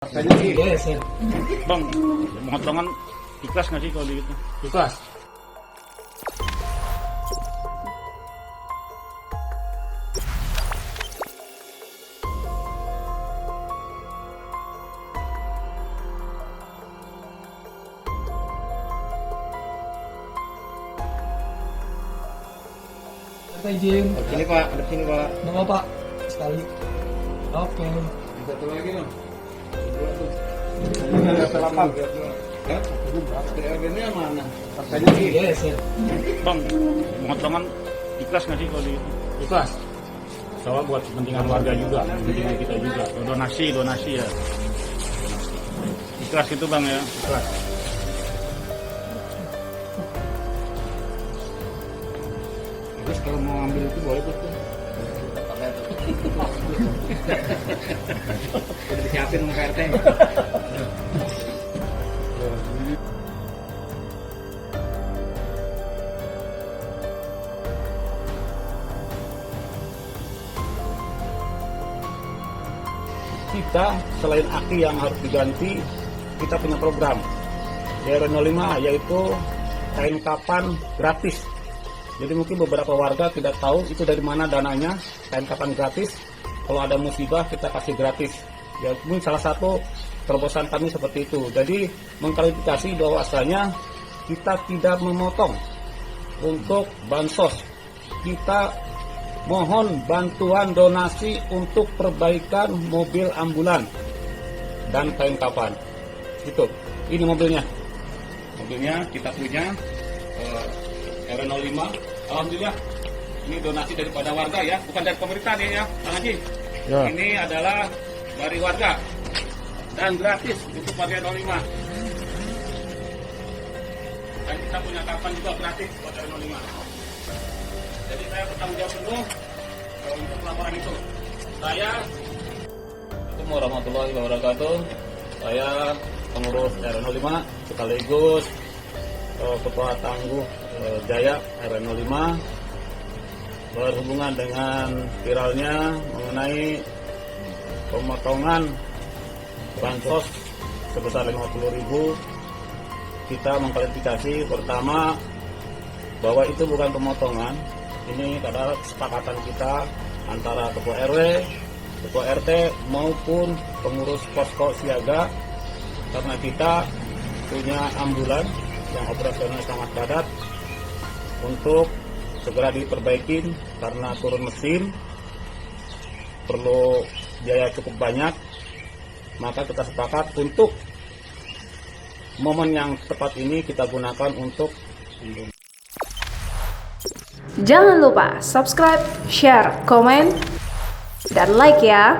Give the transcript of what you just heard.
Harganya sih, Yes, ya. Bang, pemotongan ikhlas nggak sih kalau gitu? Ikhlas. Kita izin. Sini Pak, ada sini Pak. Nama Pak sekali. Oke. Satu lagi dong. Dua tuh. Ini ada delapan. Ya, harganya mana? Harganya sih, Yes, ya. Bang, pemotongan ikhlas nggak sih kalau gitu? Ikhlas. Soalnya buat kepentingan warga juga, kepentingan kita juga. Donasi ya. Ikhlas itu Bang ya. Ikhlas. Terus kalau mau ambil itu boleh tuh. Udah disiapin sama KRT. Kita selain aki yang harus diganti, kita punya program DR05 yaitu kain kapan gratis. Jadi mungkin beberapa warga tidak tahu itu dari mana dananya, kain kapan gratis. Kalau ada musibah kita kasih gratis. Ya mungkin salah satu terobosan kami seperti itu. Jadi mengklarifikasi bahwasanya kita tidak memotong untuk bansos. Kita mohon bantuan donasi untuk perbaikan mobil ambulan dan kain kapan. Itu. Ini mobilnya. Mobilnya kita punya R05. Alhamdulillah. Ini donasi daripada warga ya, bukan dari pemerintah nih ya, Kang Haji. Ya. Ini adalah dari warga dan gratis untuk warga R05. Dan kita punya kapan juga gratis buat R05. Jadi saya bertanggung jawab penuh untuk laporan itu. Assalamualaikum warahmatullahi wabarakatuh. Saya pengurus R05 sekaligus Ketua Tangguh Jaya R05 berhubungan dengan viralnya mengenai pemotongan bansos sebesar 50.000. Kita mengklarifikasi pertama bahwa itu bukan pemotongan. Ini adalah kesepakatan kita antara Ketua RW, Ketua RT maupun pengurus posko siaga, karena kita punya ambulan yang operasional sangat padat untuk segera diperbaiki karena turun mesin perlu biaya cukup banyak. Maka kita sepakat untuk momen yang tepat ini kita gunakan untuk Jangan lupa subscribe, share, komen, dan like ya.